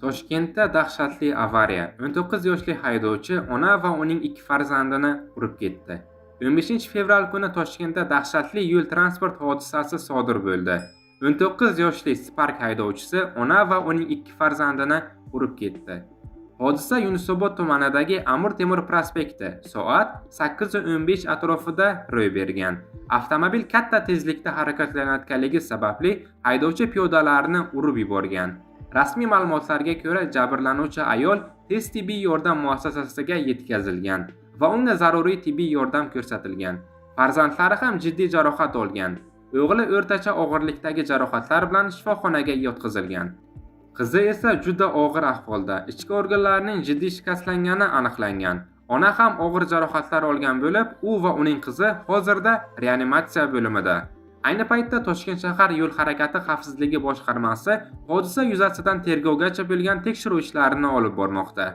Toshkentda dahshatli avariya. 19 yoshli haydovchi ona va uning 2 farzandini urib ketdi. 15-fevral kuni Toshkentda dahshatli yo'l transport hodisasi sodir bo'ldi. 19 yoshli Spark haydovchisi ona va uning 2 farzandini urib ketdi. Hodisa Yunusobod tumanidagi Amir Temur prospekti soat 8:15 atrofida ro'y bergan. Avtomobil katta tezlikda harakatlanayotganligi sababli haydovchi piyodalarni urib yuborgan. Rasmiy ma'lumotlarga ko'ra, jabrlanuvchi ayol tez tibbiy yordam muassasasiga yetkazilgan va unga zaruriy tibbiy yordam ko'rsatilgan. Farzandlari ham jiddiy jarohat olgan. O'g'li o'rtacha og'irlikdagi jarohatlar bilan shifoxonaga yotqizilgan. Qizi esa juda og'ir ahvolda, ichki organlarining jiddiy shikastlangani aniqlangan. Ona ham og'ir jarohatlar olgan bo'lib, u va uning qizi hozirda reanimatsiya bo'limida. Ayni paytda Toshkent shahar yo'l harakati xavfsizligi boshqarmasi hodisa yuzasidan tergovgacha bo'lgan tekshiruv ishlarini olib bormoqda.